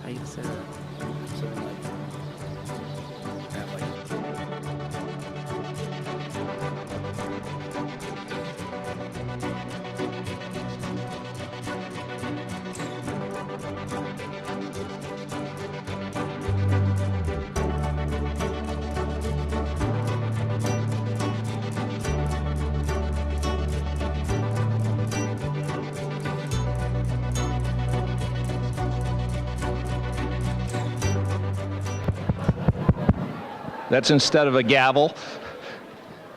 Ahí se ve la- That's instead of a gavel.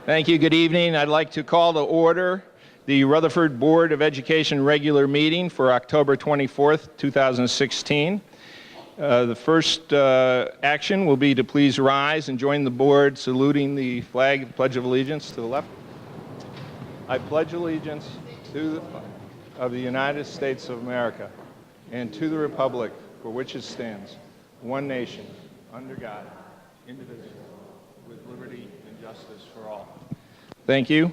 Thank you. Good evening. I'd like to call to order the Rutherford Board of Education regular meeting for October 24th, 2016. The first action will be to please rise and join the board saluting the flag, Pledge of Allegiance to the left. I pledge allegiance to the flag of the United States of America and to the republic for which it stands, one nation, under God, indivisible, with liberty and justice for all. Thank you.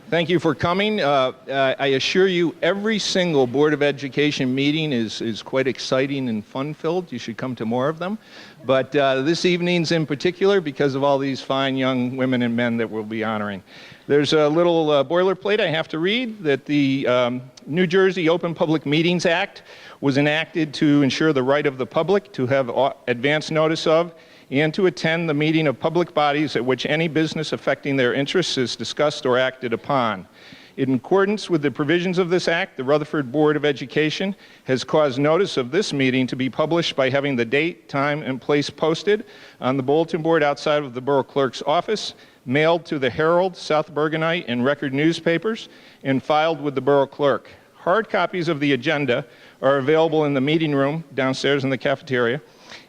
Thank you for coming. I assure you every single Board of Education meeting is quite exciting and fun-filled. You should come to more of them. But this evening's in particular because of all these fine young women and men that we'll be honoring. There's a little boilerplate I have to read that the New Jersey Open Public Meetings Act was enacted to ensure the right of the public to have advance notice of and to attend the meeting of public bodies at which any business affecting their interests is discussed or acted upon. In accordance with the provisions of this act, the Rutherford Board of Education has caused notice of this meeting to be published by having the date, time, and place posted on the bulletin board outside of the Borough Clerk's office, mailed to the Herald, South Bergenite, and Record newspapers, and filed with the Borough Clerk. Hard copies of the agenda are available in the meeting room downstairs in the cafeteria,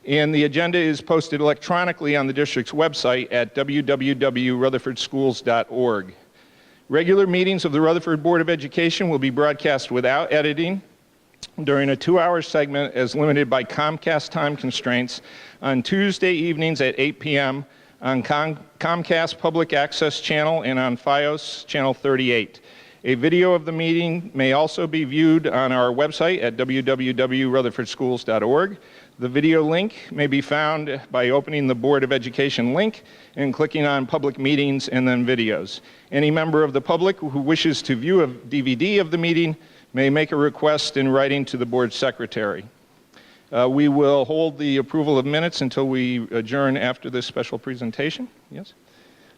and the agenda is posted electronically on the district's website at www.rutherfordschools.org. Regular meetings of the Rutherford Board of Education will be broadcast without editing during a 2-hour segment as limited by Comcast time constraints on Tuesday evenings at 8 p.m. on Comcast Public Access Channel and on FiOS Channel 38. A video of the meeting may also be viewed on our website at www.rutherfordschools.org. The video link may be found by opening the Board of Education link and clicking on Public Meetings and then Videos. Any member of the public who wishes to view a DVD of the meeting may make a request in writing to the Board Secretary. We will hold the approval of minutes until we adjourn after this special presentation. Yes?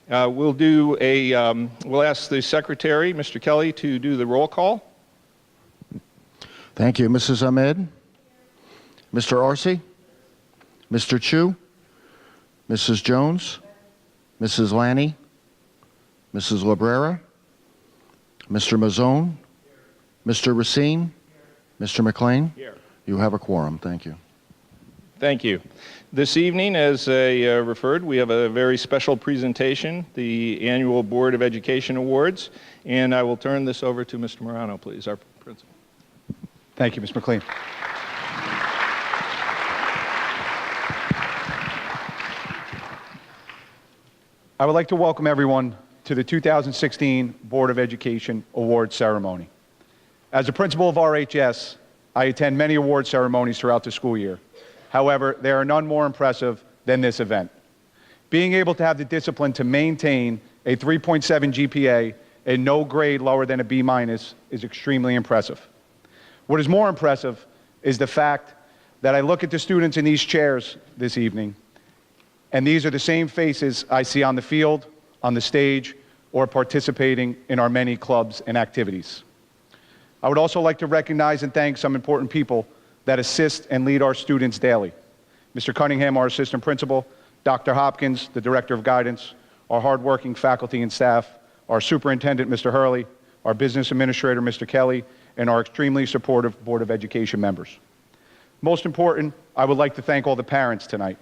We'll ask the Secretary, Mr. Kelly, to do the roll call. Thank you. Mrs. Ahmed? Mr. Arce? Mr. Chu? Mrs. Jones? Mrs. Lanny? Mrs. Labrera? Mr. Mazzone? Mr. Racine? Mr. McLean? Here. You have a quorum. Thank you. Thank you. This evening, as I referred, we have a very special presentation, the annual Board of Education Awards, and I will turn this over to Mr. Morano, please, our principal. Thank you, Mr. McLean. I would like to welcome everyone to the 2016 Board of Education Awards ceremony. As a principal of RHS, I attend many award ceremonies throughout the school year. However, there are none more impressive than this event. Being able to have the discipline to maintain a 3.7 GPA and no grade lower than a B- is extremely impressive. What is more impressive is the fact that I look at the students in these chairs this evening, and these are the same faces I see on the field, on the stage, or participating in our many clubs and activities. I would also like to recognize and thank some important people that assist and lead our students daily. Mr. Cunningham, our assistant principal, Dr. Hopkins, the director of guidance, our hardworking faculty and staff, our superintendent, Mr. Hurley, our business administrator, Mr. Kelly, and our extremely supportive Board of Education members. Most important, I would like to thank all the parents tonight.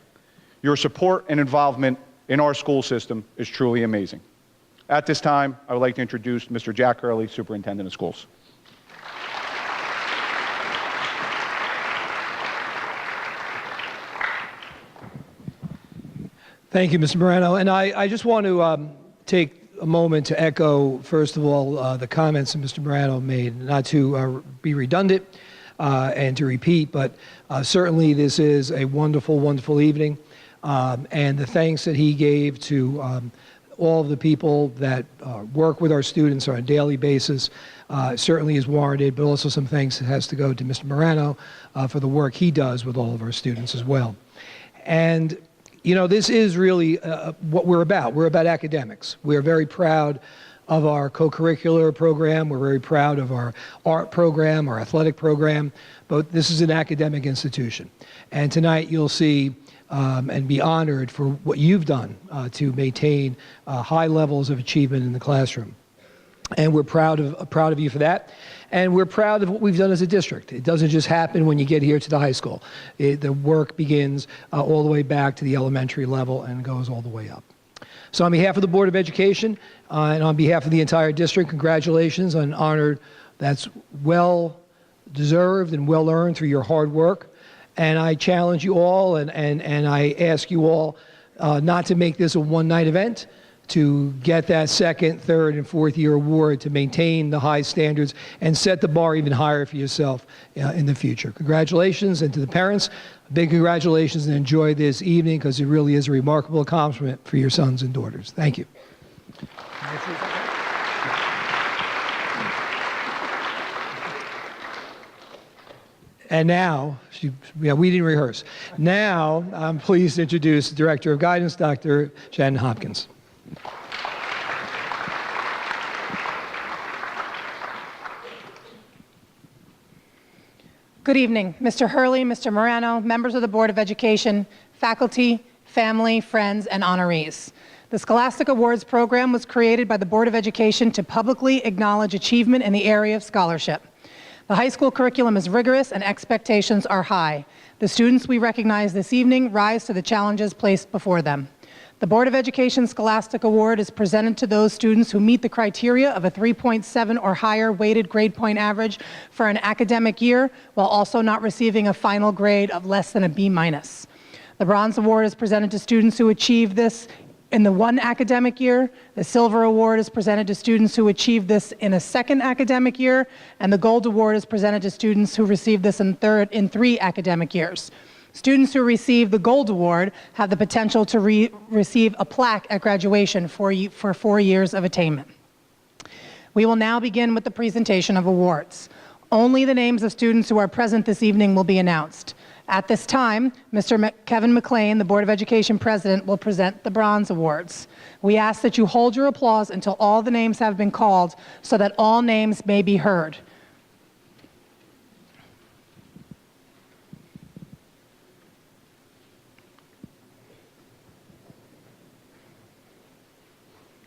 Your support and involvement in our school system is truly amazing. At this time, I would like to introduce Mr. Jack Hurley, Superintendent of Schools. Thank you, Mr. Morano. And I just want to take a moment to echo, first of all, the comments that Mr. Morano made, not to be redundant. and to repeat, but certainly this is a wonderful, wonderful evening. And the thanks that he gave to all of the people that work with our students on a daily basis certainly is warranted, but also some thanks that has to go to Mr. Morano for the work he does with all of our students as well. And you know, this is really what we're about. We're about academics. We're very proud of our co-curricular program. We're very proud of our art program, our athletic program, but this is an academic institution. And tonight you'll see and be honored for what you've done to maintain high levels of achievement in the classroom. And we're proud of you for that. And we're proud of what we've done as a district. It doesn't just happen when you get here to the high school. The work begins all the way back to the elementary level and goes all the way up. So on behalf of the Board of Education and on behalf of the entire district, congratulations on an honor that's well deserved and well earned through your hard work. And I challenge you all and I ask you all not to make this a one-night event, to get that second, third, and fourth year award, to maintain the high standards and set the bar even higher for yourself in the future. Congratulations, and to the parents, big congratulations, and enjoy this evening because it really is a remarkable accomplishment for your sons and daughters. Thank you. And now, we didn't rehearse. Now, I'm pleased to introduce the Director of Guidance, Dr. Shannon Hopkins. Good evening, Mr. Hurley, Mr. Morano, members of the Board of Education, faculty, family, friends, and honorees. The Scholastic Awards program was created by the Board of Education to publicly acknowledge achievement in the area of scholarship. The high school curriculum is rigorous and expectations are high. The students we recognize this evening rise to the challenges placed before them. The Board of Education Scholastic Award is presented to those students who meet the criteria of a 3.7 or higher weighted grade point average for an academic year, while also not receiving a final grade of less than a B-. The Bronze Award is presented to students who achieve this in the one academic year. The Silver Award is presented to students who achieve this in a second academic year, and the Gold Award is presented to students who receive this in three academic years. Students who receive the Gold Award have the potential to receive a plaque at graduation for 4 years of attainment. We will now begin with the presentation of awards. Only the names of students who are present this evening will be announced. At this time, Mr. Kevin McLean, the Board of Education President, will present the Bronze Awards. We ask that you hold your applause until all the names have been called so that all names may be heard.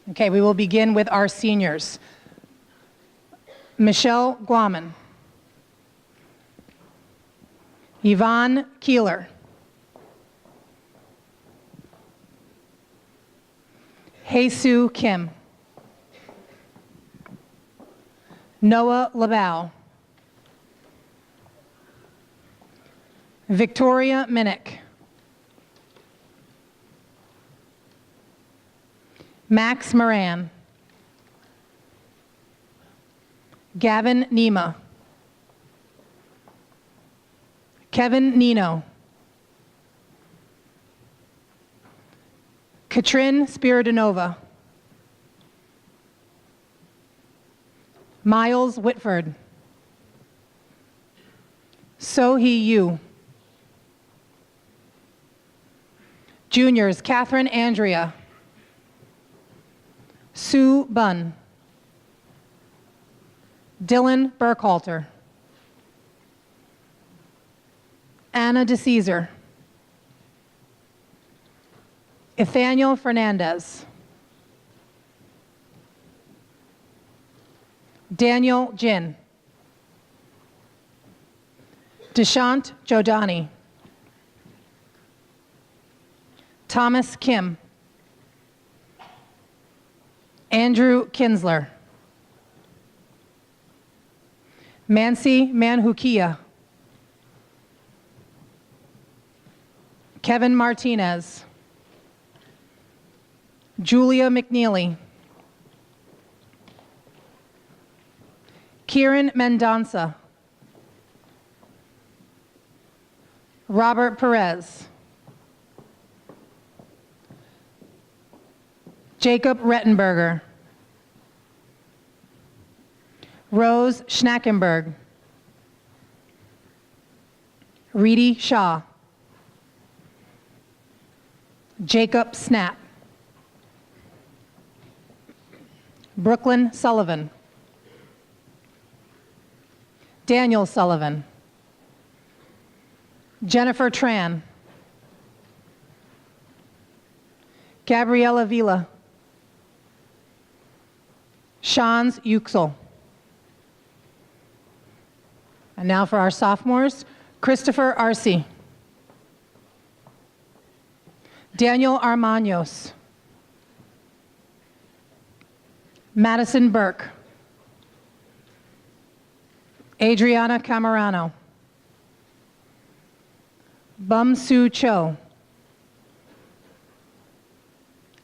Okay, we will begin with our seniors. Michelle Guaman. Yvonne Keeler. Hei-Soo Kim. Noah Labau. Victoria Minnick. Max Moran. Gavin Nema. Kevin Nino. Katrin Spiridonova. Miles Whitford. So-Hee Yu. Juniors, Catherine Andrea. Sue Bunn. Dylan Burkhalter. Anna DeCesar. Nathaniel Fernandez. Daniel Jin. Deshant Jodani. Thomas Kim. Andrew Kinsler. Mansi Manhukia. Kevin Martinez. Julia McNeely. Kieran Mendonça. Robert Perez. Jacob Rettenberger. Rose Schnackenberg. Reedy Shaw. Jacob Snap. Brooklyn Sullivan. Daniel Sullivan. Jennifer Tran. Gabriella Vila. Shans Yüksel. And now for our sophomores, Christopher Arce. Daniel Armaños. Madison Burke. Adriana Camarano. Bum Soo Cho.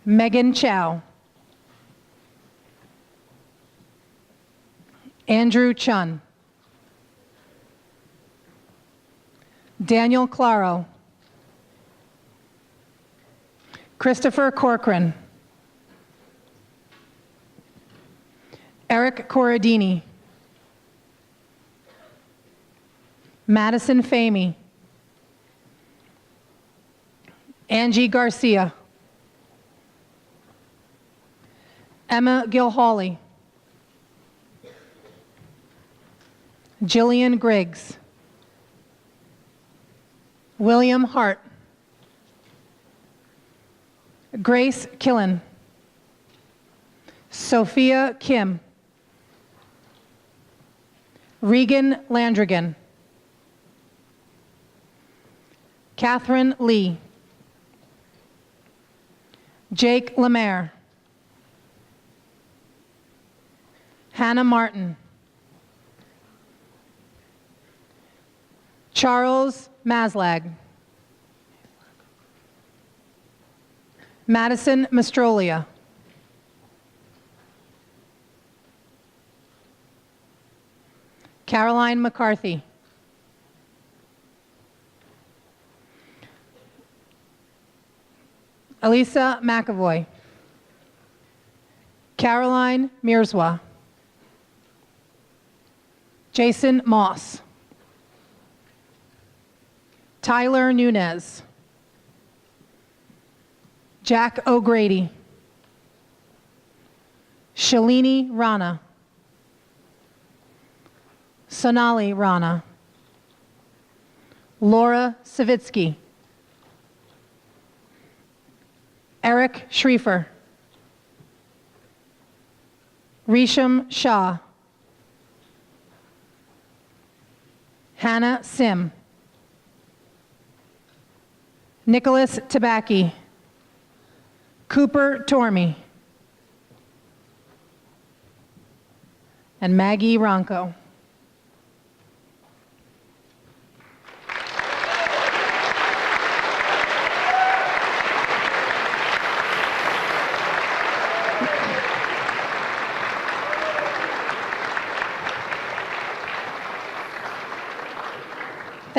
Megan Chow. Andrew Chun. Daniel Claro. Christopher Corcoran. Eric Corradini. Madison Famey. Angie Garcia. Emma Gilhawley. Jillian Griggs. William Hart. Grace Killen. Sophia Kim. Regan Landrigan. Catherine Lee. Jake Lemaire. Hannah Martin. Charles Maslag. Madison Mastrolia. Caroline McCarthy. Elisa McAvoy. Caroline Mirzwa. Jason Moss. Tyler Nunez. Jack O'Grady. Shalini Rana. Sonali Rana. Laura Savitsky. Eric Schriefer. Risham Shah. Hannah Sim. Nicholas Tabaki. Cooper Tormey. And Maggie Ronco.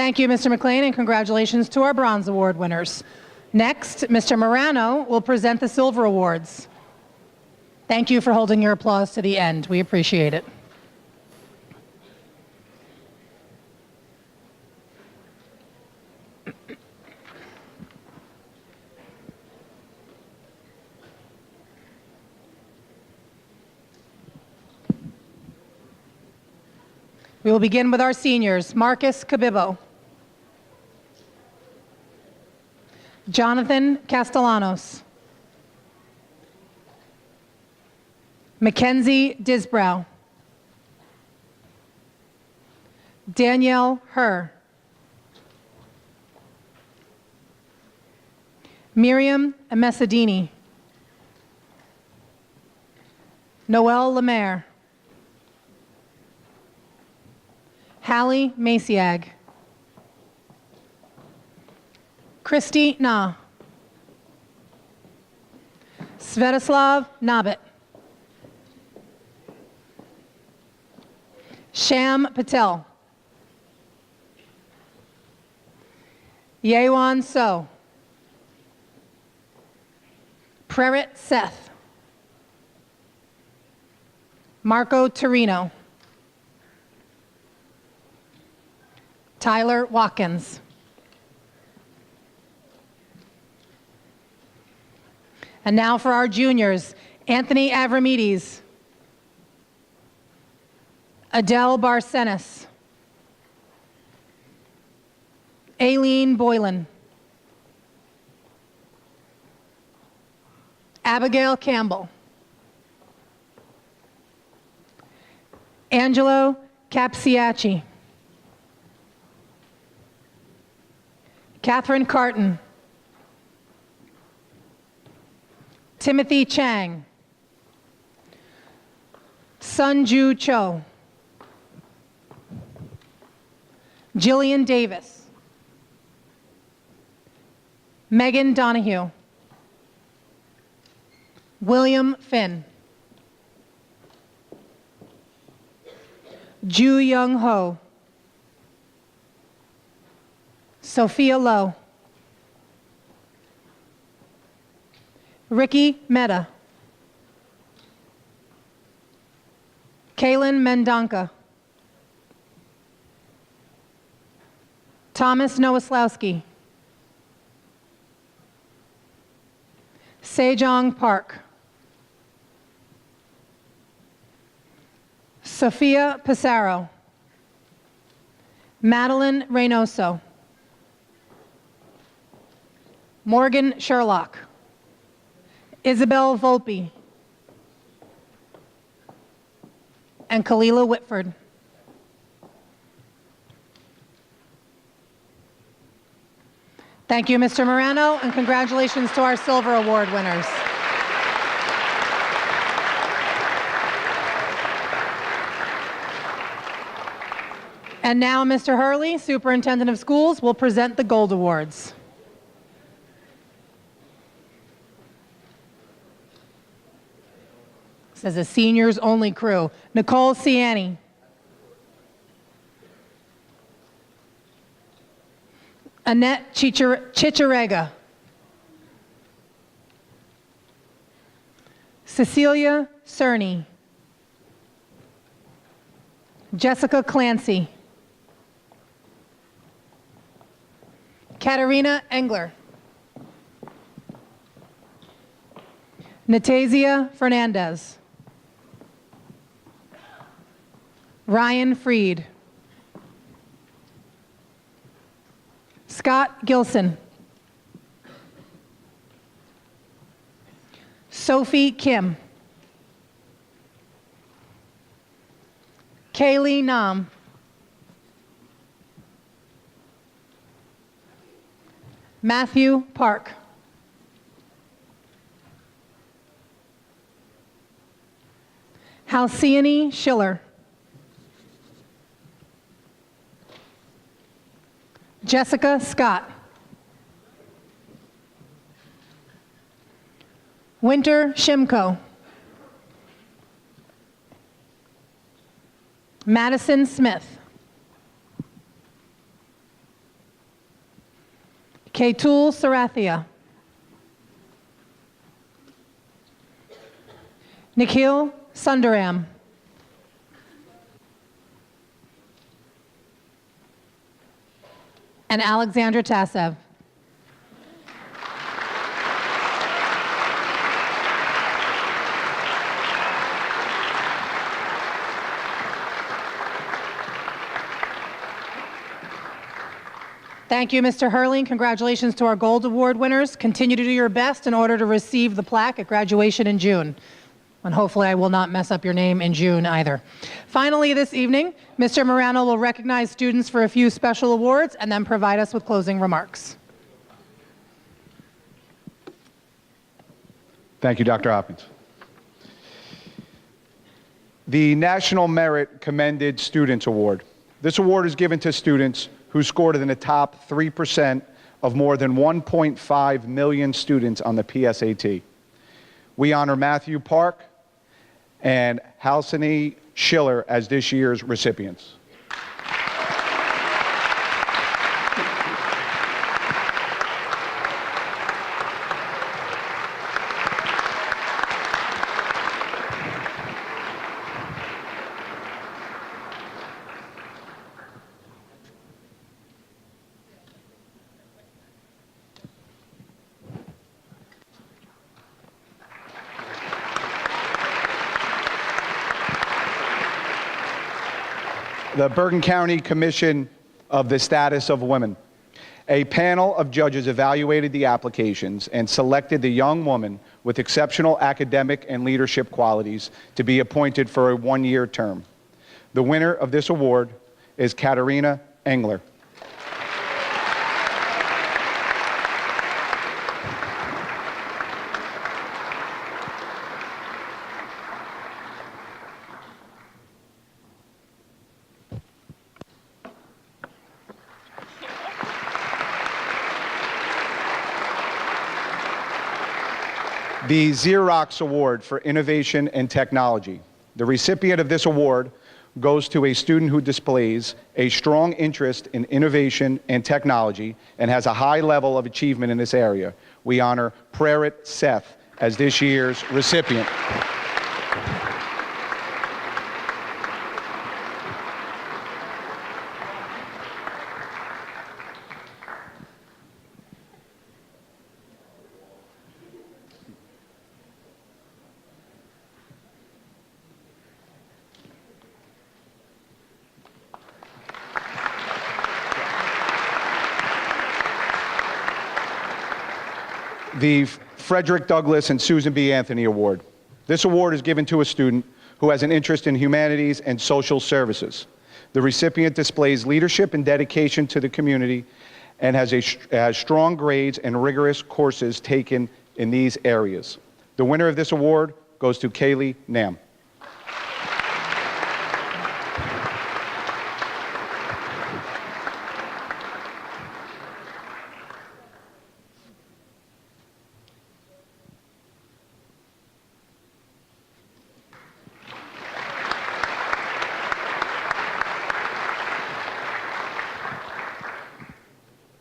Thank you, Mr. McLean, and congratulations to our Bronze Award winners. Next, Mr. Morano will present the Silver Awards. Thank you for holding your applause to the end. We appreciate it. We will begin with our seniors. Marcus Cabibbo. Jonathan Castellanos. Mackenzie Disbrow. Danielle Herr. Miriam Amesadini. Noelle Lemaire. Hallie Maciag. Christy Na. Svetoslav Nabit. Sham Patel. Yewan So. Prerit Seth. Marco Torino. Tyler Watkins. And now for our juniors, Anthony Avramides, Adele Barcenas, Aileen Boylan, Abigail Campbell, Angelo Capsiacci, Catherine Carton, Timothy Chang, Sunju Cho, Jillian Davis, Megan Donahue, William Finn, Ju Young Ho, Sophia Lowe, Ricky Mehta, Kaylin Mendonca, Thomas Nowoslawski, Sejong Park, Sophia Pissarro, Madeline Reynoso, Morgan Sherlock, Isabel Volpe, and Kalila Whitford. Thank you, Mr. Morano, and congratulations to our Silver Award winners. And now, Mr. Hurley, Superintendent of Schools, will present the Gold Awards. This is a seniors only crew. Nicole Ciani. Annette Chicharega. Cecilia Cerny. Jessica Clancy. Katarina Engler. Natasia Fernandez. Ryan Freed. Scott Gilson. Sophie Kim. Kaylee Nam. Matthew Park. Halcyone Schiller. Jessica Scott. Winter Shimko. Madison Smith. Keitul Sarathia. Nikhil Sundaram. And Alexandra Tassev. Thank you, Mr. Hurley. Congratulations to our Gold Award winners. Continue to do your best in order to receive the plaque at graduation in June. And hopefully I will not mess up your name in June either. Finally this evening, Mr. Morano will recognize students for a few special awards and then provide us with closing remarks. Thank you, Dr. Hopkins. The National Merit Commended Students Award. This award is given to students who scored in the top 3% of more than 1.5 million students on the PSAT. We honor Matthew Park and Halcyone Schiller as this year's recipients. the Bergen County Commission of the Status of Women. A panel of judges evaluated the applications and selected the young woman with exceptional academic and leadership qualities to be appointed for a one-year term. The winner of this award is Katarina Engler. The Xerox Award for Innovation and Technology. The recipient of this award goes to a student who displays a strong interest in innovation and technology and has a high level of achievement in this area. We honor Prarit Seth as this year's recipient. The Frederick Douglass and Susan B. Anthony Award. This award is given to a student who has an interest in humanities and social services. The recipient displays leadership and dedication to the community and has strong grades and rigorous courses taken in these areas. The winner of this award goes to Kaylee Nam.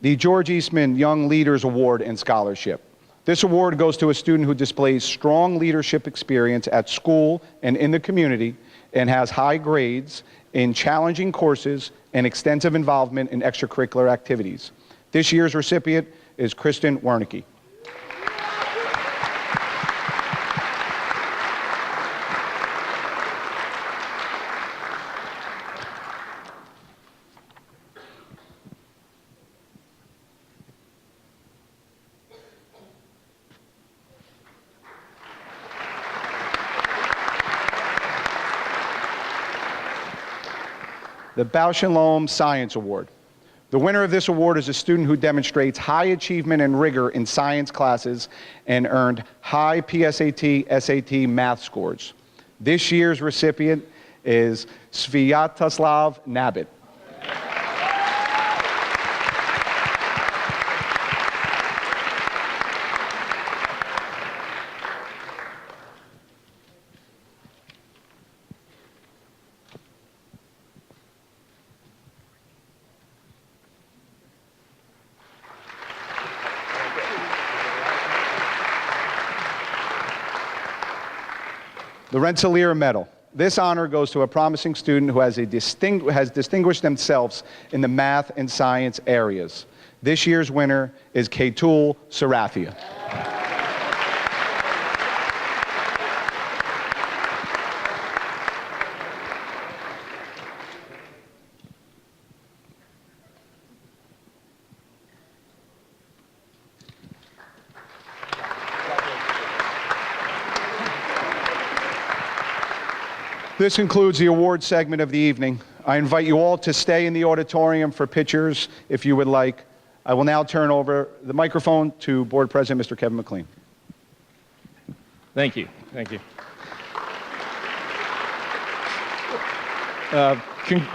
The George Eastman Young Leaders Award and Scholarship. This award goes to a student who displays strong leadership experience at school and in the community and has high grades in challenging courses and extensive involvement in extracurricular activities. This year's recipient is Kristen Wernicke. The Bausch and Lomb Science Award. The winner of this award is a student who demonstrates high achievement and rigor in science classes and earned high PSAT, SAT math scores. This year's recipient is Svyatoslav Nabit. The Rensselaer Medal. This honor goes to a promising student who has distinguished themselves in the math and science areas. This year's winner is Ketul Sarathia. This concludes the award segment of the evening. I invite you all to stay in the auditorium for pictures if you would like. I will now turn over the microphone to Board President Mr. Kevin McLean. Thank you. Thank you.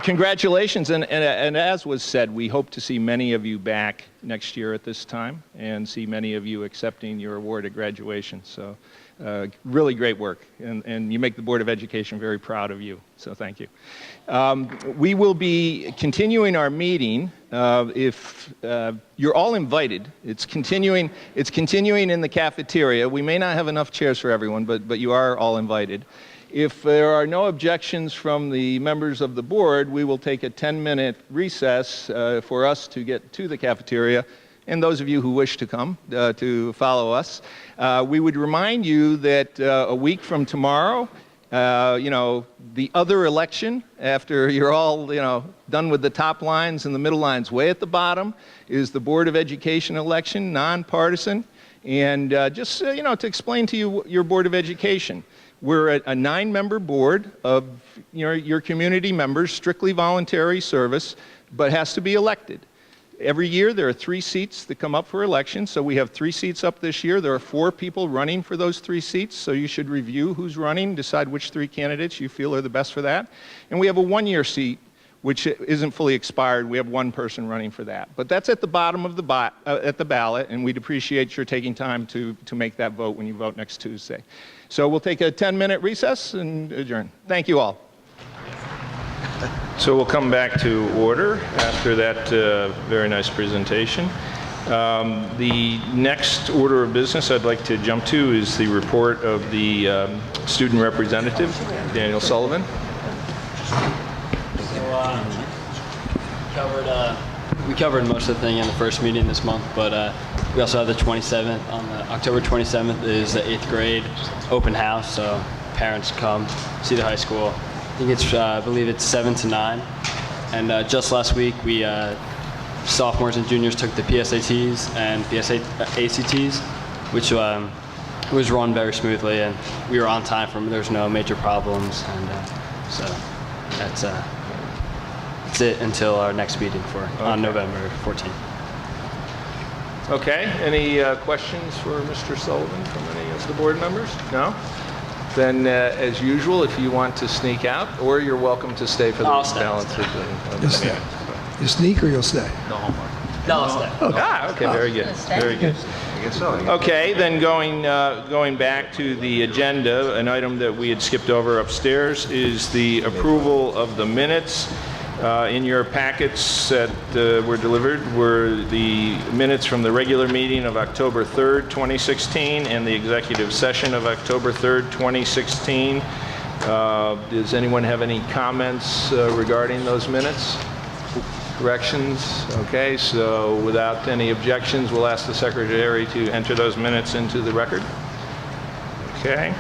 Congratulations, and as was said, we hope to see many of you back next year at this time and see many of you accepting your award at graduation. So really great work, and you make the Board of Education very proud of you, so thank you. We will be continuing our meeting. If you're all invited, it's continuing in the cafeteria. We may not have enough chairs for everyone, but you are all invited. If there are no objections from the members of the board, we will take a 10-minute recess for us to get to the cafeteria, and those of you who wish to come to follow us. We would remind you that a week from tomorrow, The other election, after you're all, done with the top lines and the middle lines, way at the bottom is the Board of Education election, nonpartisan. And just, to explain to you your Board of Education, we're a 9-member board of your community members, strictly voluntary service, but has to be elected. Every year there are 3 seats that come up for election, so we have 3 seats up this year. There are 4 people running for those 3 seats, so you should review who's running, decide which 3 candidates you feel are the best for that. And we have a 1-year seat, which isn't fully expired. We have 1 person running for that. But that's at the bottom of the at the ballot, and we'd appreciate your taking time to make that vote when you vote next Tuesday. So we'll take a 10-minute recess and adjourn. Thank you all. So we'll come back to order after that very nice presentation. The next order of business I'd like to jump to is the report of the student representative, Daniel Sullivan. We covered most of the thing in the first meeting this month, but we also have the 27th. On October 27th is the 8th grade open house, so parents come see the high school. I think it's, I believe it's 7 to 9. And just last week, we sophomores and juniors took the PSATs and ACTs, which was run very smoothly, and we were on time for them. There's no major problems, and so that's it until our next meeting on November 14th. Okay. Any questions for Mr. Sullivan from any of the board members? No? Then, as usual, if you want to sneak out, or you're welcome to stay for the balance of the meeting. You sneak or you'll stay? No, I'll stay. Okay, very good. Very good. Okay, then going back to the agenda, an item that we had skipped over upstairs is the approval of the minutes. In your packets that were delivered were the minutes from the regular meeting of October 3rd, 2016, and the executive session of October 3rd, 2016. Does anyone have any comments regarding those minutes? Corrections? Okay, so without any objections, we'll ask the secretary to enter those minutes into the record. Okay.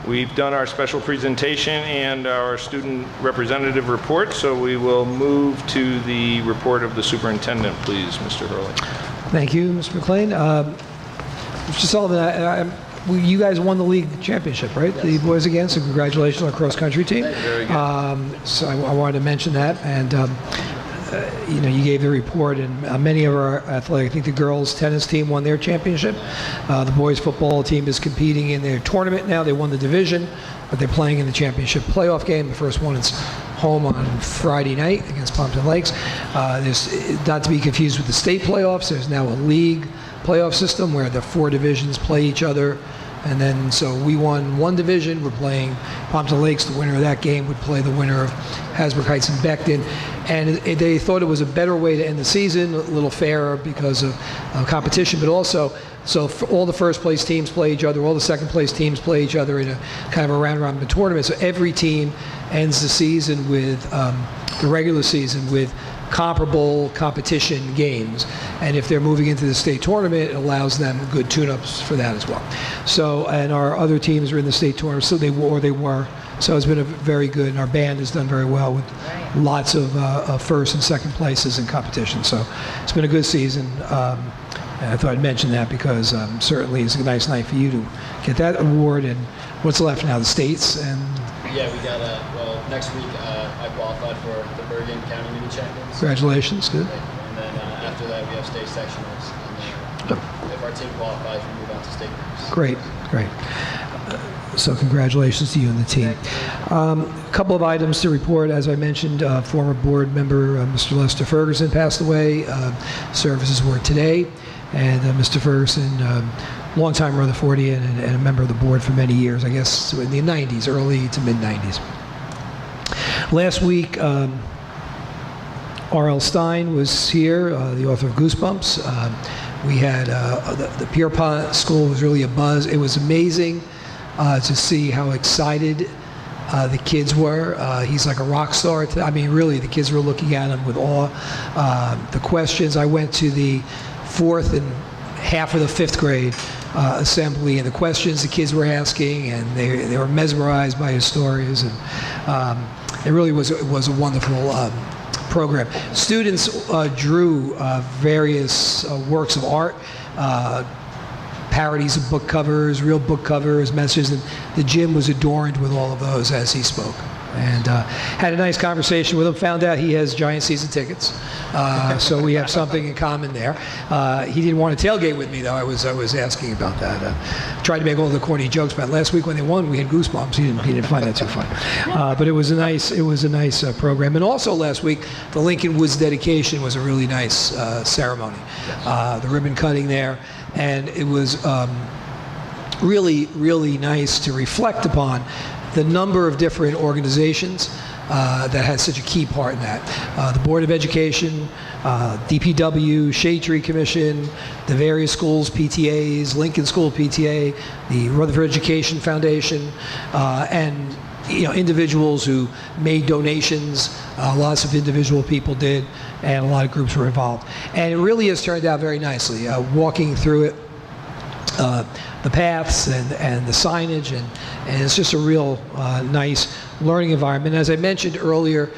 We've done our special presentation and our student representative report, so we will move to the report of the superintendent, please, Mr. Hurley. Thank you, Mr. McLean. Mr. Sullivan, you guys won the league championship, right? Yes. The boys again, so congratulations on our cross-country team. Very good. So I wanted to mention that, and you gave the report, and many of our athletic, I think the girls' tennis team won their championship. The boys' football team is competing in their tournament now. They won the division, but they're playing in the championship playoff game. The first one is home on Friday night against Pompton Lakes. There's not to be confused with the state playoffs. There's now a league playoff system where the 4 divisions play each other. And then, so we won 1 division. We're playing Pompton Lakes. The winner of that game would play the winner of Hasbrook Heights and Beckton. And they thought it was a better way to end the season, a little fairer because of competition, but also, so all the first place teams play each other, all the second place teams play each other in a kind of a round robin tournament. So every team ends the season with, the regular season with comparable competition games, and if they're moving into the state tournament, it allows them good tune-ups for that as well. So, and our other teams are in the state tournament, so they were. So it's been a very good, and our band has done very well with lots of first and second places in competition. So it's been a good season. And I thought I'd mention that because certainly it's a nice night for you to get that award. And what's left now, the states and. Yeah, we got next week I qualified for the Bergen County Mini Champions. Congratulations, good. And then after that we have state sectionals. And then if our team qualifies, we move on to state groups. Great. So congratulations to you and the team. A couple of items to report. As I mentioned, former board member Mr. Lester Ferguson passed away. Services were today. And Mr. Ferguson, longtime Rutherfordian and a member of the board for many years, I guess in the 90s, early to mid-90s. Last week, R.L. Stein was here, the author of Goosebumps. We had the Pierpont School was really a buzz. It was amazing to see how excited the kids were. He's like a rock star. I mean, really, the kids were looking at him with awe. The questions, I went to the 4th and half of the 5th grade assembly and the questions the kids were asking, and they were mesmerized by his stories, and it really was a wonderful program. Students drew various works of art, parodies of book covers, real book covers, messages, and the gym was adorned with all of those as he spoke. And had a nice conversation with him, found out he has Giant season tickets, so we have something in common there. He didn't want to tailgate with me, though. I was asking about that. Tried to make all the corny jokes about it. Last week when they won, we had goosebumps. He didn't find that too funny. But it was a nice program. And also last week, the Lincoln Woods dedication was a really nice ceremony. The ribbon cutting there, and it was really, really nice to reflect upon the number of different organizations that had such a key part in that. The Board of Education, DPW, Shade Tree Commission, the various schools, PTAs, Lincoln School PTA, the Rutherford Education Foundation, and individuals who made donations. Lots of individual people did, and a lot of groups were involved. And it really has turned out very nicely. Walking through it, the paths and the signage, and it's just a real nice learning environment. As I mentioned earlier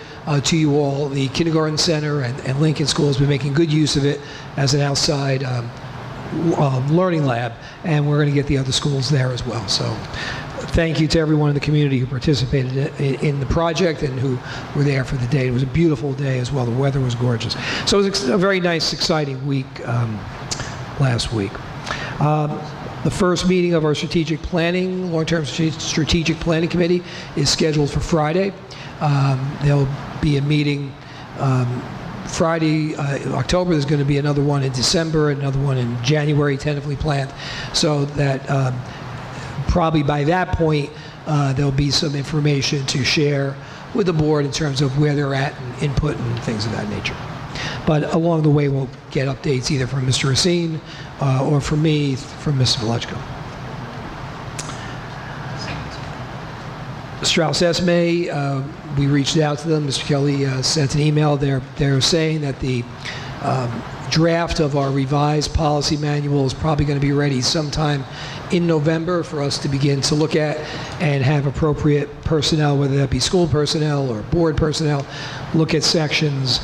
to you all, the Kindergarten Center and Lincoln School has been making good use of it as an outside learning lab, and we're going to get the other schools there as well. So thank you to everyone in the community who participated in the project and who were there for the day. It was a beautiful day as well. The weather was gorgeous. So it was a very nice, exciting week last week. The first meeting of our long-term strategic planning committee is scheduled for Friday. There'll be a meeting Friday, October. There's going to be another one in December, another one in January, tentatively planned, so that probably by that point there'll be some information to share with the board in terms of where they're at and input and things of that nature. But along the way, we'll get updates either from Mr. Racine or from me, from Ms. Velechko. Strauss Esme, we reached out to them. Mr. Kelly sent an email. They're saying that the draft of our revised policy manual is probably going to be ready sometime in November for us to begin to look at and have appropriate personnel, whether that be school personnel or board personnel, look at sections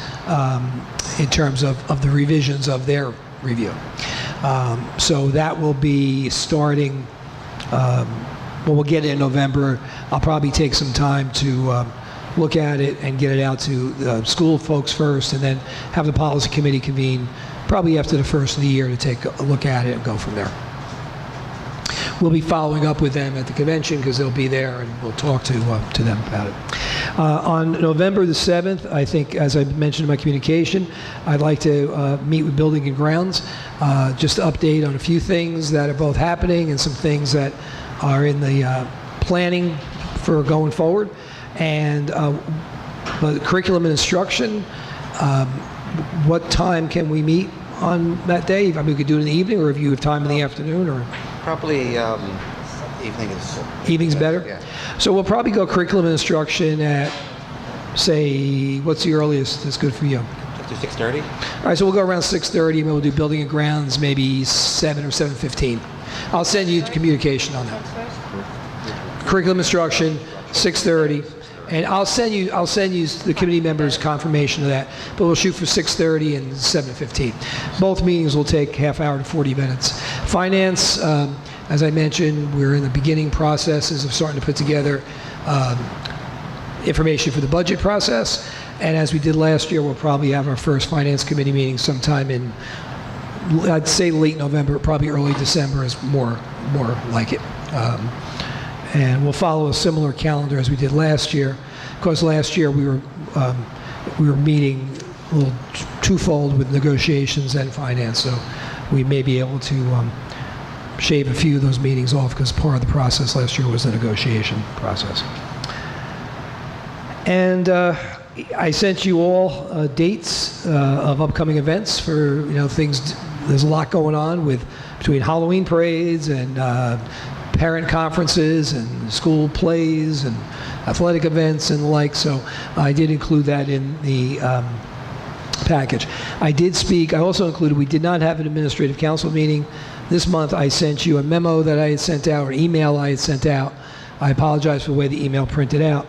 in terms of the revisions of their review. So that will be starting, we'll get it in November. I'll probably take some time to look at it and get it out to the school folks first, and then have the policy committee convene probably after the first of the year to take a look at it and go from there. We'll be following up with them at the convention because they'll be there, and we'll talk to them about it. On November the 7th, I think, as I mentioned in my communication, I'd like to meet with Building and Grounds, just to update on a few things that are both happening and some things that are in the planning for going forward. And but curriculum and instruction, what time can we meet on that day? I mean, we could do it in the evening, or if you have time in the afternoon, or probably evening is evening's better. Yeah. So we'll probably go curriculum and instruction at, say, what's the earliest that's good for you? up to 6:30. All right, so we'll go around 6:30, and we'll do building and grounds maybe 7 or 7:15. I'll send you communication on that. Curriculum instruction, 6:30. And I'll send you the committee members confirmation of that, but we'll shoot for 6:30 and 7:15. Both meetings will take half hour to 40 minutes. Finance, as I mentioned, we're in the beginning processes of starting to put together information for the budget process. And as we did last year, we'll probably have our first finance committee meeting sometime in, I'd say late November, probably early December is more like it. And we'll follow a similar calendar as we did last year. Of course, last year we were meeting a little twofold with negotiations and finance, so we may be able to shave a few of those meetings off because part of the process last year was the negotiation process. And I sent you all dates of upcoming events for things. There's a lot going on between Halloween parades and parent conferences and school plays and athletic events and the like, so I did include that in the package. I also included, we did not have an administrative council meeting This month, I sent you a memo that I had sent out, or email I had sent out. I apologize for the way the email printed out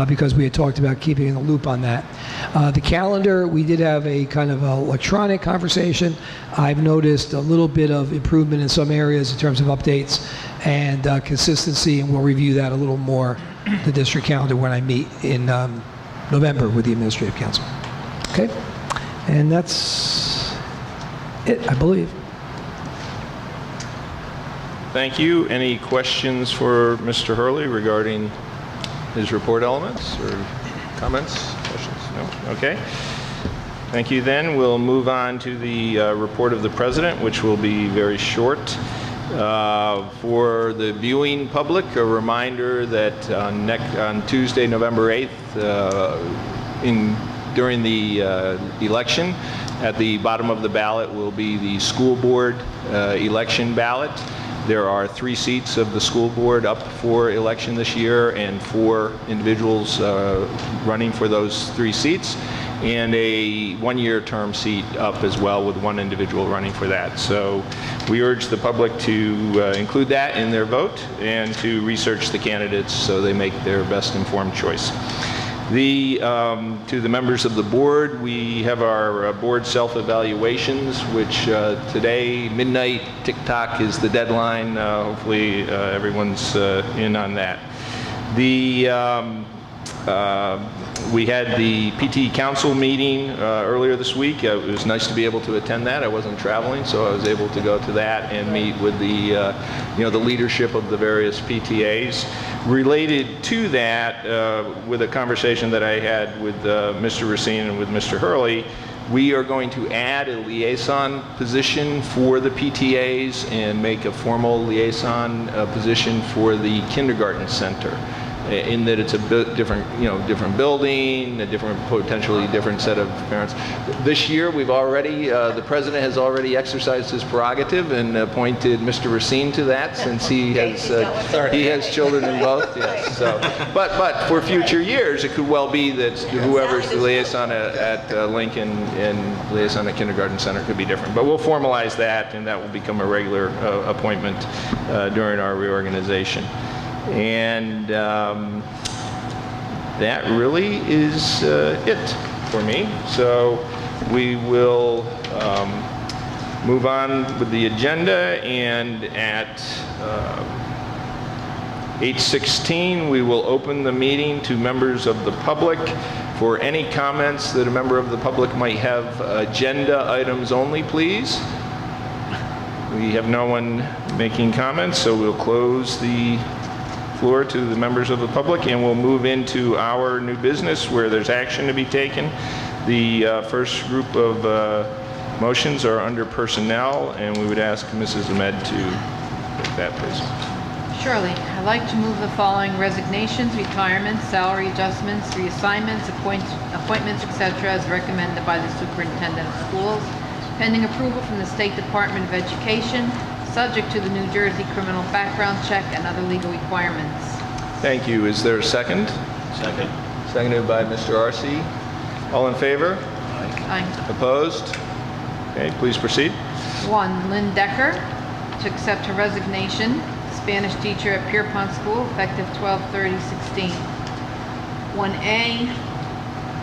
because we had talked about keeping in the loop on that. The calendar, we did have a kind of electronic conversation. I've noticed a little bit of improvement in some areas in terms of updates and consistency, and we'll review that a little more, the district calendar, when I meet in November with the Administrative Council. Okay? And that's it, I believe. Thank you. Any questions for Mr. Hurley regarding his report elements or comments, questions? No? Okay. Thank you. Then we'll move on to the report of the President, which will be very short. For the viewing public, a reminder that on Tuesday, November 8th, during the election, at the bottom of the ballot will be the school board election ballot. There are 3 seats of the school board up for election this year, and 4 individuals running for those 3 seats, and a 1-year term seat up as well with 1 individual running for that. So we urge the public to include that in their vote and to research the candidates so they make their best informed choice. To the members of the board, we have our board self-evaluations, which today, midnight, tick-tock is the deadline. Hopefully everyone's in on that. We had the PT Council meeting earlier this week. It was nice to be able to attend that. I wasn't traveling, so I was able to go to that and meet with the leadership of the various PTAs. Related to that, with a conversation that I had with Mr. Racine and with Mr. Hurley, we are going to add a liaison position for the PTAs and make a formal liaison position for the kindergarten center, in that it's a bit different, different building, potentially different set of parents. This year, we've already, the president has already exercised his prerogative and appointed Mr. Racine to that, since he has children in both. Yes. So, but for future years, it could well be that whoever's the liaison at Lincoln and liaison at kindergarten center could be different. But we'll formalize that, and that will become a regular appointment during our reorganization. And that really is it for me. So we will move on with the agenda, and at 8:16 we will open the meeting to members of the public for any comments that a member of the public might have. Agenda items only, please. We have no one making comments, so we'll close the floor to the members of the public, and we'll move into our new business where there's action to be taken. The first group of motions are under personnel, and we would ask Mrs. Ahmed to take that, please. Surely. I'd like to move the following: resignations, retirements, salary adjustments, reassignments, appointments, etc., as recommended by the superintendent of schools, pending approval from the State Department of Education, subject to the New Jersey criminal background check and other legal requirements. Thank you. Is there a second? Second. Seconded by Mr. Arce. All in favor? Aye. Opposed? Okay, please proceed. 1. Lynn Decker, to accept her resignation, Spanish teacher at Pierpont School, effective 12/30/16. 1A,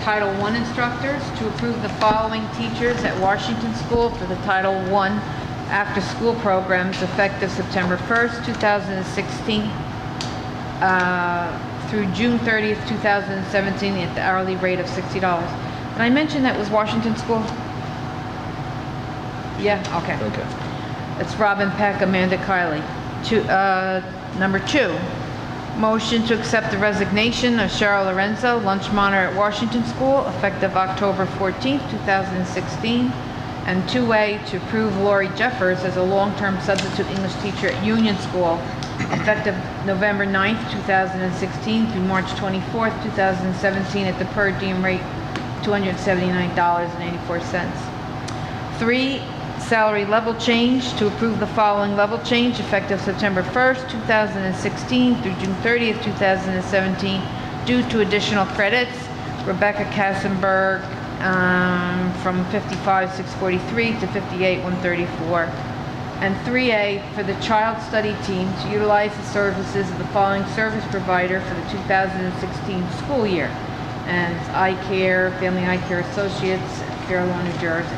Title I instructors, to approve the following teachers at Washington School for the Title I after-school programs, effective September 1st, 2016 through June 30th, 2017, at the hourly rate of $60. And I mentioned that was Washington School? Yeah, okay. Okay. It's Robin Peck, Amanda Kiley. Number 2, motion to accept the resignation of Cheryl Lorenzo, lunch monitor at Washington School, effective October 14th, 2016. And 2A, to approve Lori Jeffers as a long-term substitute English teacher at Union School, effective November 9th, 2016 through March 24th, 2017, at the per diem rate $279.84. 3, salary level change, to approve the following level change, effective September 1st, 2016 through June 30th, 2017, due to additional credits. Rebecca Kassenberg, from 55,643 to 58,134. And 3A, for the child study team to utilize the services of the following service provider for the 2016 school year. And it's Eye Care, Family Eye Care Associates, Fair Lawn, New Jersey.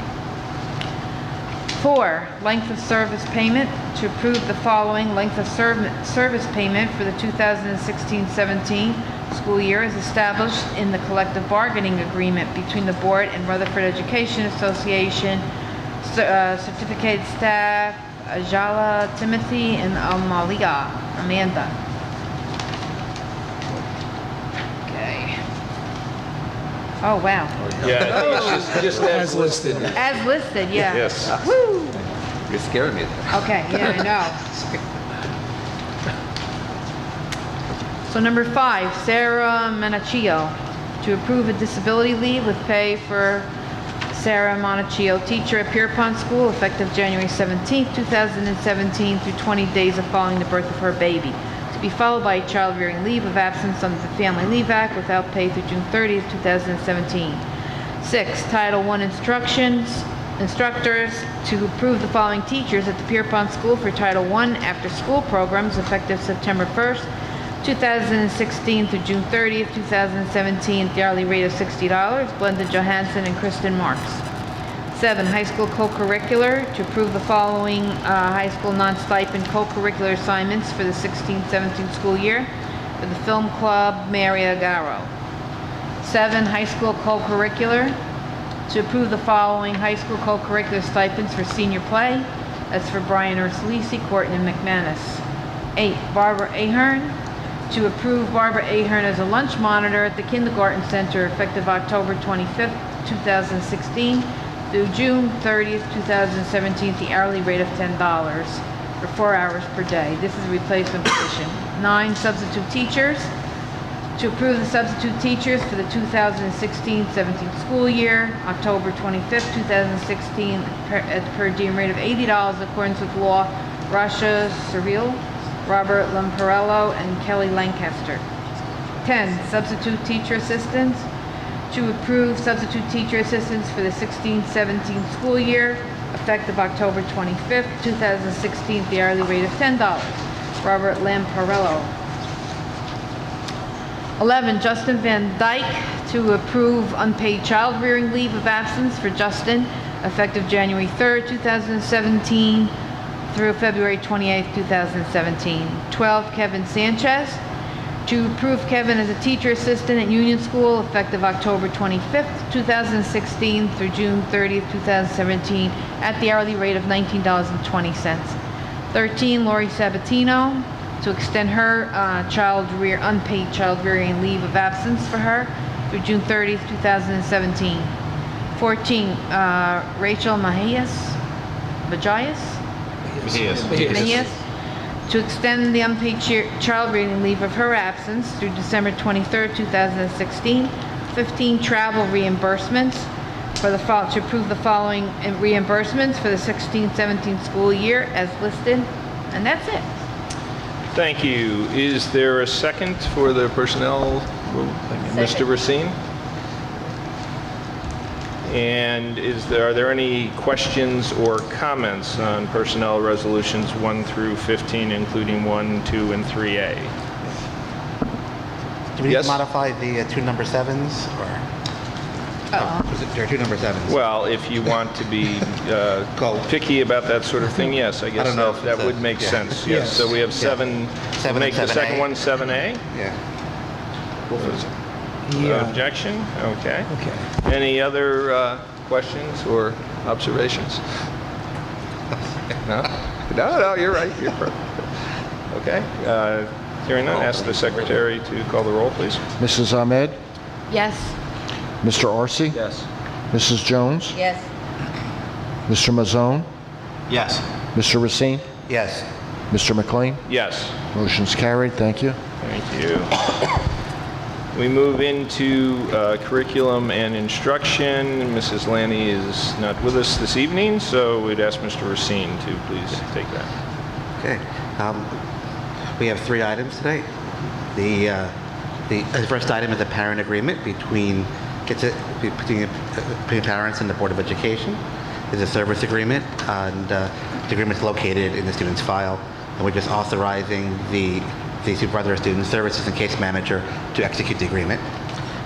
4, length of service payment, to approve the following length of service payment for the 2016-17 school year as established in the collective bargaining agreement between the board and Rutherford Education Association, certificated staff, Ajala Timothy and Amalia Amanda. Okay. Oh, wow. Yeah, I think it's just as listed. As listed, yeah. Yes. Woo! You're scaring me. Okay, yeah, I know. So number 5, Sarah Manachio, to approve a disability leave with pay for Sarah Manachio, teacher at Pierpont School, effective January 17, 2017 through 20 days of following the birth of her baby, to be followed by a child-rearing leave of absence under the Family Leave Act without pay through June 30, 2017. 6, Title I instructors, to approve the following teachers at the Pierpont School for Title I after-school programs effective September 1st, 2016 through June 30th, 2017, at the hourly rate of $60, Glenda Johansson and Kristen Marks. 7, high school co-curricular, to approve the following high school non-stipend co-curricular assignments for the 16-17 school year for the Film Club Maria Garo. 7, high school co-curricular, to approve the following high school co-curricular stipends for senior play. That's for Brian Ursulisi, Courtney McManus. 8, Barbara Ahern, to approve Barbara Ahern as a lunch monitor at the Kindergarten Center effective October 25th, 2016 through June 30th, 2017 at the hourly rate of $10 for 4 hours per day. This is a replacement position. 9, substitute teachers, to approve the substitute teachers for the 2016-17 school year, October 25th, 2016 at the per diem rate of $80 in accordance with law. Rasha Surreal, Robert Lamparello, and Kelly Lancaster. 10, substitute teacher assistants, to approve substitute teacher assistants for the 16-17 school year, effective October 25th, 2016, at the hourly rate of $10. Robert Lamparello. 11, Justin Van Dyke, to approve unpaid child rearing leave of absence for Justin, effective January 3rd, 2017, through February 28, 2017. 12, Kevin Sanchez, to approve Kevin as a teacher assistant at Union School effective October 25th, 2016 through June 30th, 2017 at the hourly rate of $19.20. 13, Lori Sabatino, to extend her unpaid child rearing leave of absence for her through June 30th, 2017. 14, Rachel Mahias, to extend the unpaid child rearing leave of her absence through December 23rd, 2016. 15, travel reimbursements to approve the following reimbursements for the 16-17 school year as listed. And that's it. Thank you. Is there a second for the personnel? Mr. Racine? And are there any questions or comments on personnel resolutions 1 through 15, including 1, 2, and 3A? Do we need Yes? to modify the 2 number 7s, or? There are 2 number 7s. Well, if you want to be picky about that sort of thing, yes, I guess don't know if that it's would make sense. Yes. Yes. So we have 7. Seven Make and the 7A. second one 7A. Yeah. Objection? Okay. Okay. Any other questions or observations? No? No, you're right. You're perfect. Okay. Hearing none, ask the secretary to call the roll, please. Mrs. Ahmed? Yes. Mr. Arce? Yes. Mrs. Jones? Yes. Mr. Mazzone? Yes. Mr. Racine? Yes. Mr. McLean? Yes. Motion's carried. Thank you. Thank you. We move into curriculum and instruction. Mrs. Lanny is not with us this evening, so we'd ask Mr. Racine to please take that. Okay. We have 3 items today. The first item is a parent agreement between parents and the Board of Education. is a service agreement, and the agreement is located in the student's file, and we're just authorizing the supervisor of student services and case manager to execute the agreement.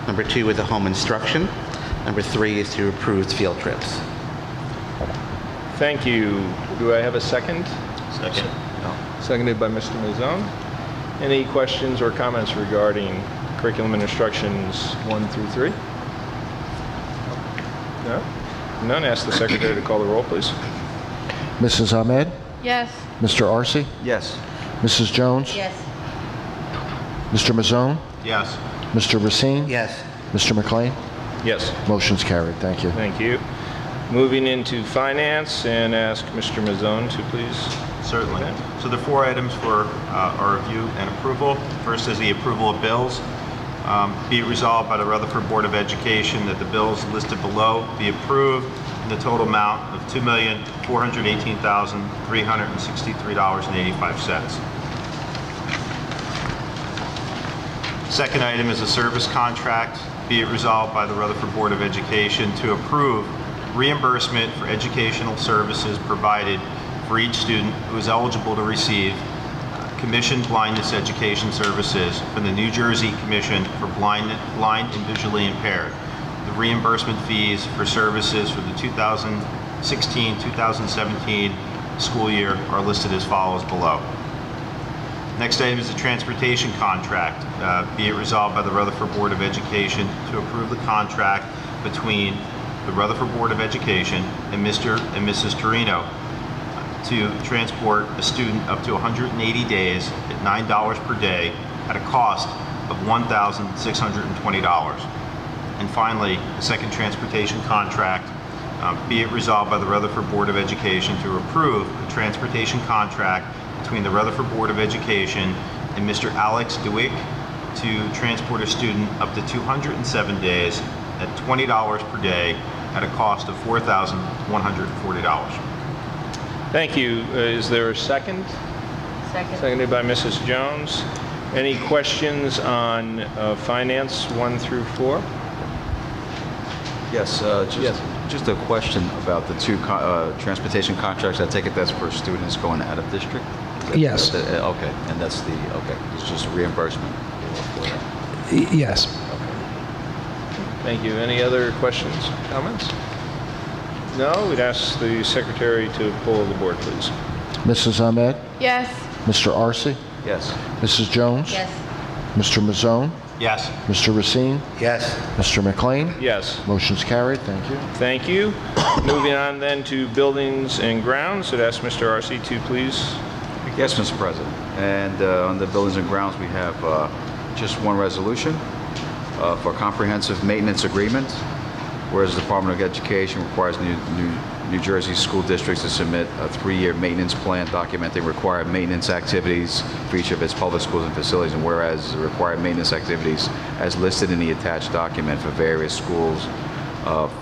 Number 2 is a home instruction. Number 3 is to approve field trips. Thank you. Do I have a second? Second. Seconded by Mr. Mazzone. Any questions or comments regarding curriculum and instructions 1 through 3? No? None. Ask the secretary to call the roll, please. Mrs. Ahmed? Yes. Mr. Arce? Yes. Mrs. Jones? Yes. Mr. Mazzone? Yes. Mr. Racine? Yes. Mr. McLean? Yes. Motion's carried. Thank you. Thank you. Moving into finance, and ask Mr. Mazzone to please. Certainly. So there are 4 items for our review and approval. First is the approval of bills. Be it resolved by the Rutherford Board of Education that the bills listed below be approved in the total amount of $2,418,363.85. Second item is a service contract. Be it resolved by the Rutherford Board of Education to approve reimbursement for educational services provided for each student who is eligible to receive commissioned blindness education services from the New Jersey Commission for Blind and Visually Impaired. The reimbursement fees for services for the 2016-2017 school year are listed as follows below. Next item is the transportation contract. Be it resolved by the Rutherford Board of Education to approve the contract between the Rutherford Board of Education and Mr. and Mrs. Torino to transport a student up to 180 days at $9 per day at a cost of $1,620. And finally, the second transportation contract. Be it resolved by the Rutherford Board of Education to approve a transportation contract between the Rutherford Board of Education and Mr. Alex DeWick to transport a student up to 207 days at $20 per day at a cost of $4,140. Thank you. Is there a second? Second. Seconded by Mrs. Jones. Any questions on finance 1 through 4? Yes, just a question about the 2 transportation contracts. I take it that's for students going out of district? Yes. Okay, and that's okay, it's just reimbursement for that. Yes. Thank you. Any other questions, comments? No? We'd ask the secretary to pull the board, please. Mrs. Ahmed? Yes. Mr. Arce? Yes. Mrs. Jones? Yes. Mr. Mazzone? Yes. Mr. Racine? Yes. Mr. McLean? Yes. Motion's carried. Thank you. Thank you. Moving on then to buildings and grounds. I'd ask Mr. Arce to please. Yes, Mr. President. And on the buildings and grounds, we have just one resolution for comprehensive maintenance agreement. Whereas the Department of Education requires New Jersey school districts to submit a 3-year maintenance plan documenting required maintenance activities for each of its public schools and facilities, and whereas the required maintenance activities as listed in the attached document for various schools of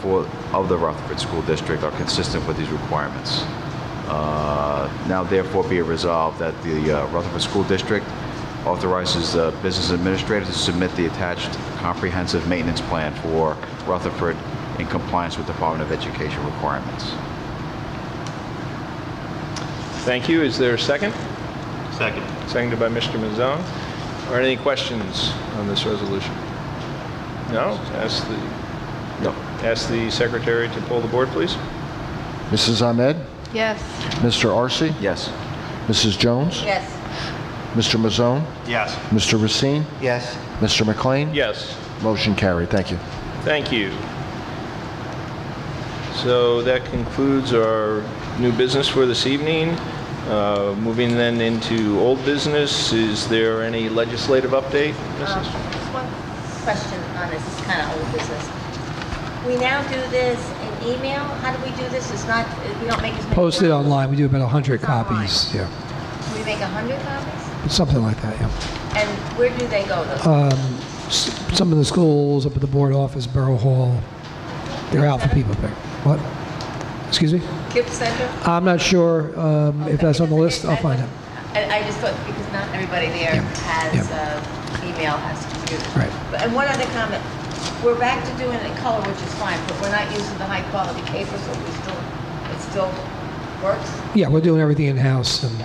the Rutherford School District are consistent with these requirements. Now therefore be it resolved that the Rutherford School District authorizes the business administrator to submit the attached comprehensive maintenance plan for Rutherford in compliance with Department of Education requirements. Thank you. Is there a second? Second. Seconded by Mr. Mazzone. Are any questions on this resolution? No? Ask the secretary to pull the board, please. Mrs. Ahmed? Yes. Mr. Arce? Yes. Mrs. Jones? Yes. Mr. Mazzone? Yes. Mr. Racine? Yes. Mr. McLean? Yes. Motion carried. Thank you. Thank you. So that concludes our new business for this evening. Moving then into old business, is there any legislative update, Mrs.? Just one question on this, it's kind of old business. We now do this in email? How do we do this? It's not, we don't make as many Posted copies? online. We do about 100 It's online. copies. Yeah. We make 100 copies? Something like that, yeah. And where do they go, those? Some of the schools up at the board office, Borough Hall, they're out for people to pick. What? Excuse me? Gift center? I'm not sure if that's on the list. I'll find out. I just thought, because not everybody there has email, has computers. Right. And one other comment, we're back to doing it in color, which is fine, but we're not using the high quality paper, so we still It still works? Yeah, we're doing everything in-house, and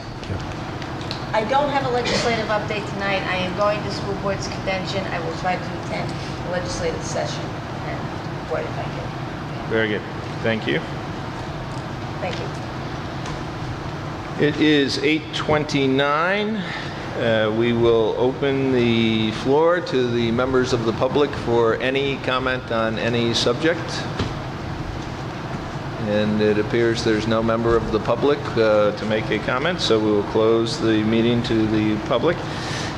I don't have a legislative update tonight. I am going to school board's convention. I will try to attend the legislative session and report if I can. Very good. Thank you. Thank you. It is 8:29. We will open the floor to the members of the public for any comment on any subject. And it appears there's no member of the public to make a comment, so we will close the meeting to the public.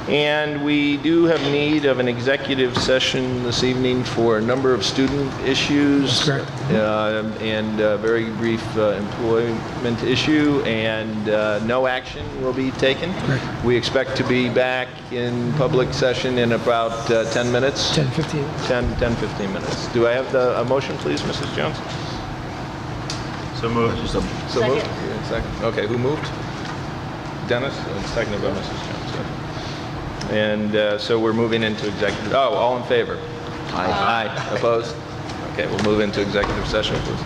And we do have need of an executive session this evening for a number of student issues. That's correct. And a very brief employment issue, and no action will be taken. Correct. We expect to be back in public session in about 10 minutes. 10, 15. 10-15 minutes. Do I have a motion, please, Mrs. Jones? So moved. So moved? Yeah, second. Okay, who moved? Dennis? And seconded by Mrs. Jones. And so we're moving into executive. Oh, all in favor? Aye. Aye. Opposed? Okay, we'll move into executive session, please.